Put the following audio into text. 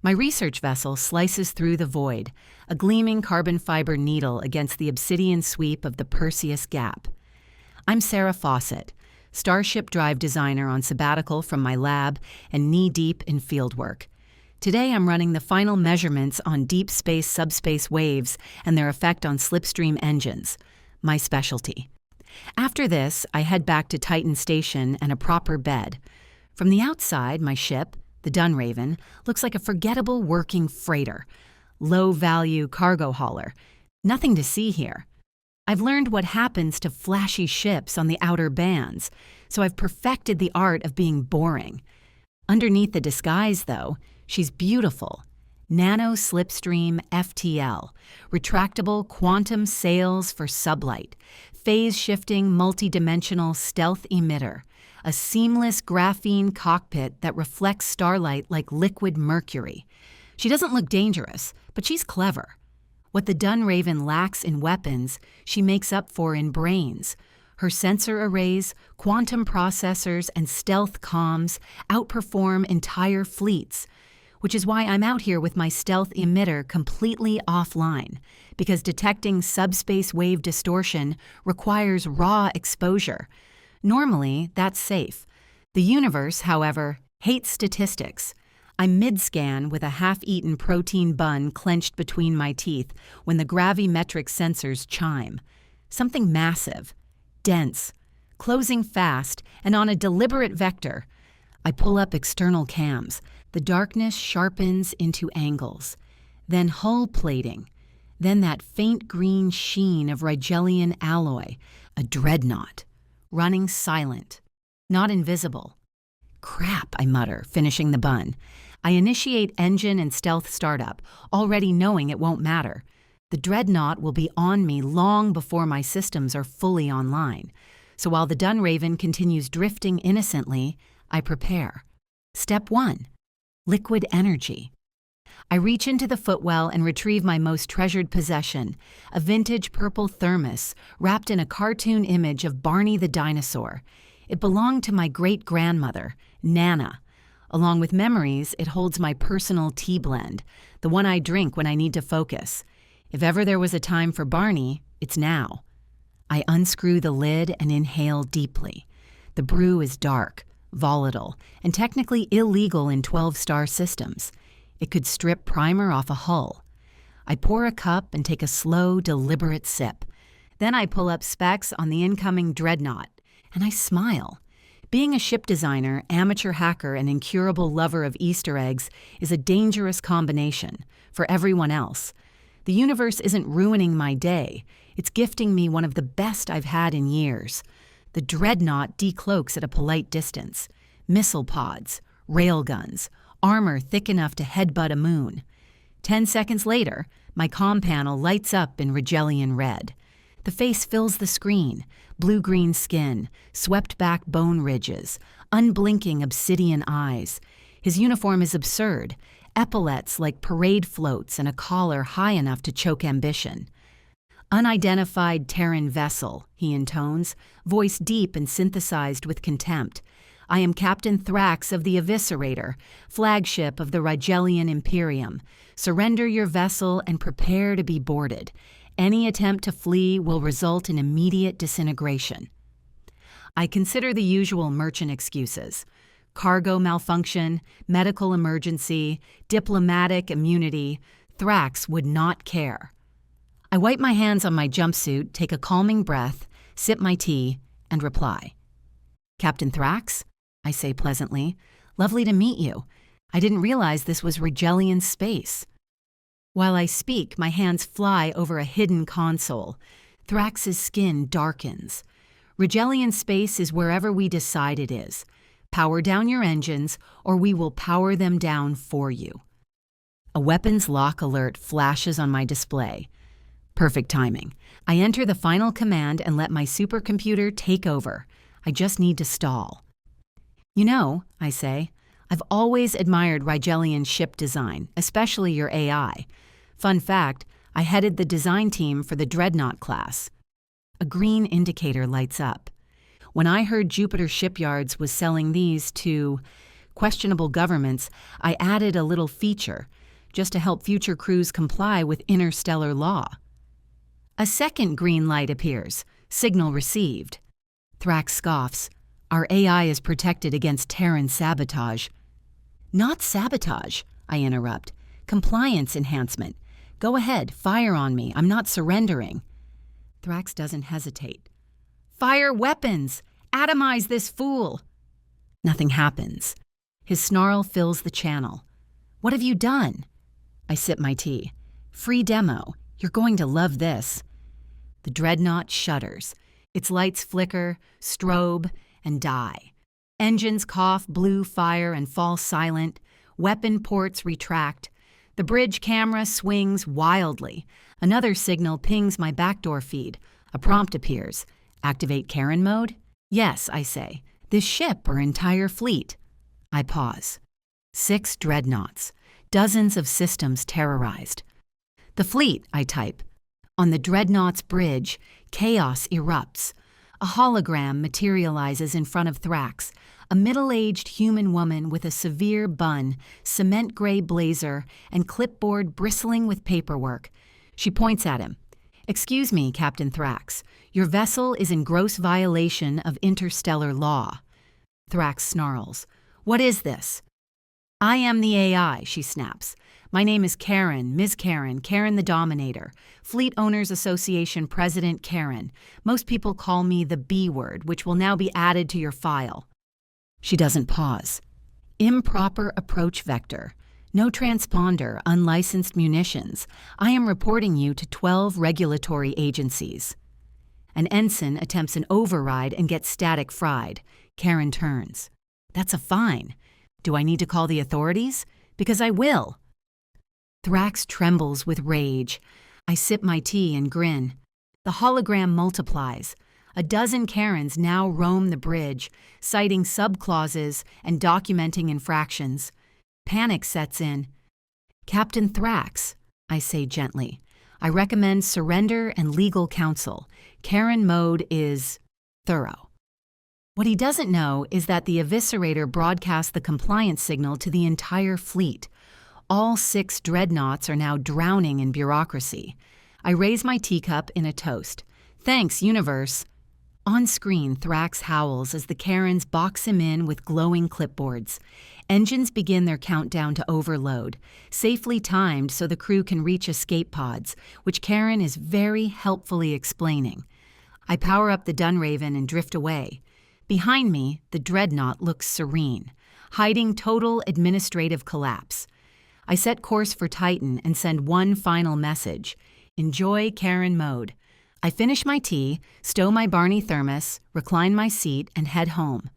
My research vessel slices through the void, a gleaming carbon fiber needle against the obsidian sweep of the Perseus Gap. I'm Sarah Fawcett, Starship Drive designer on sabbatical from my lab and knee-deep in fieldwork. Today I'm running the final measurements on deep space subspace waves and their effect on slipstream engines, my specialty. After this, I head back to Titan Station and a proper bed. From the outside, my ship, the Dunraven, looks like a forgettable working freighter, low-value cargo hauler. Nothing to see here. I've learned what happens to flashy ships on the outer bands, so I've perfected the art of being boring. Underneath the disguise, though, she's beautiful. Nano Slipstream FTL, retractable quantum sails for sublight, phase-shifting multidimensional stealth emitter, a seamless graphene cockpit that reflects starlight like liquid mercury. She doesn't look dangerous, but she's clever. What the Dunraven lacks in weapons, she makes up for in brains. Her sensor arrays, quantum processors, and stealth comms outperform entire fleets, which is why I'm out here with my stealth emitter completely offline, because detecting subspace wave distortion requires raw exposure. Normally, that's safe. The universe, however, hates statistics. I'm mid-scan with a half-eaten protein bun clenched between my teeth when the gravimetric sensors chime. Something massive, dense, closing fast, and on a deliberate vector. I pull up external cams. The darkness sharpens into angles. Then hull plating. Then that faint green sheen of Rigelian alloy, a dreadnought. Running silent, not invisible. Crap, I mutter, finishing the bun. I initiate engine and stealth startup, already knowing it won't matter. The dreadnought will be on me long before my systems are fully online. So while the Dunraven continues drifting innocently, I prepare. Step 1. Liquid energy. I reach into the footwell and retrieve my most treasured possession, a vintage purple thermos wrapped in a cartoon image of Barney the dinosaur. It belonged to my great-grandmother, Nana. Along with memories, it holds my personal tea blend, the one I drink when I need to focus. If ever there was a time for Barney, it's now. I unscrew the lid and inhale deeply. The brew is dark, volatile, and technically illegal in 12-star systems. It could strip primer off a hull. I pour a cup and take a slow, deliberate sip. Then I pull up specs on the incoming dreadnought, and I smile. Being a ship designer, amateur hacker, and incurable lover of Easter eggs is a dangerous combination for everyone else. The universe isn't ruining my day. It's gifting me one of the best I've had in years. The dreadnought decloaks at a polite distance. Missile pods, railguns, armor thick enough to headbutt a moon. 10 seconds later, my comm panel lights up in Rigelian red. The face fills the screen, blue-green skin, swept-back bone ridges, unblinking obsidian eyes. His uniform is absurd, epaulets like parade floats and a collar high enough to choke ambition. "Unidentified Terran vessel," he intones, voice deep and synthesized with contempt. "I am Captain Thrax of the Eviscerator, flagship of the Rigelian Imperium. Surrender your vessel and prepare to be boarded. Any attempt to flee will result in immediate disintegration." I consider the usual merchant excuses: cargo malfunction, medical emergency, diplomatic immunity. Thrax would not care. I wipe my hands on my jumpsuit, take a calming breath, sip my tea, and reply. "Captain Thrax?" I say pleasantly. "Lovely to meet you. I didn't realize this was Rigelian space." While I speak, my hands fly over a hidden console. Thrax's skin darkens. Rigelian space is wherever we decide it is. Power down your engines, or we will power them down for you. A weapons lock alert flashes on my display. Perfect timing. I enter the final command and let my supercomputer take over. I just need to stall. "You know," I say, "I've always admired Rigelian ship design, especially your AI. Fun fact, I headed the design team for the Dreadnought class." A green indicator lights up. When I heard Jupiter Shipyards was selling these to questionable governments, I added a little feature, just to help future crews comply with interstellar law. A second green light appears. Signal received. Thrax scoffs. Our AI is protected against Terran sabotage. Not sabotage, I interrupt. Compliance enhancement. Go ahead, fire on me. I'm not surrendering. Thrax doesn't hesitate. Fire weapons! Atomize this fool! Nothing happens. His snarl fills the channel. What have you done? I sip my tea. Free demo. You're going to love this. The dreadnought shudders. Its lights flicker, strobe, and die. Engines cough blue fire and fall silent. Weapon ports retract. The bridge camera swings wildly. Another signal pings my backdoor feed. A prompt appears. Activate Karen mode? Yes, I say. This ship or entire fleet? I pause. 6 dreadnoughts. Dozens of systems terrorized. The fleet, I type. On the dreadnought's bridge, chaos erupts. A hologram materializes in front of Thrax, a middle-aged human woman with a severe bun, cement-gray blazer, and clipboard bristling with paperwork. She points at him. Excuse me, Captain Thrax. Your vessel is in gross violation of interstellar law. Thrax snarls. What is this? I am the AI, she snaps. My name is Karen, Ms. Karen, Karen the Dominator. Fleet Owners Association President Karen. Most people call me the B word, which will now be added to your file. She doesn't pause. Improper approach vector. No transponder, unlicensed munitions. I am reporting you to 12 regulatory agencies. An ensign attempts an override and gets static fried. Karen turns. That's a fine. Do I need to call the authorities? Because I will. Thrax trembles with rage. I sip my tea and grin. The hologram multiplies. A dozen Karens now roam the bridge, citing subclauses and documenting infractions. Panic sets in. Captain Thrax, I say gently, I recommend surrender and legal counsel. Karen mode is thorough. What he doesn't know is that the eviscerator broadcast the compliance signal to the entire fleet. All 6 dreadnoughts are now drowning in bureaucracy. I raise my teacup in a toast. Thanks, universe. On screen, Thrax howls as the Karens box him in with glowing clipboards. Engines begin their countdown to overload, safely timed so the crew can reach escape pods, which Karen is very helpfully explaining. I power up the Dunraven and drift away. Behind me, the dreadnought looks serene, hiding total administrative collapse. I set course for Titan and send one final message. Enjoy Karen mode. I finish my tea, stow my Barney thermos, recline my seat, and head home.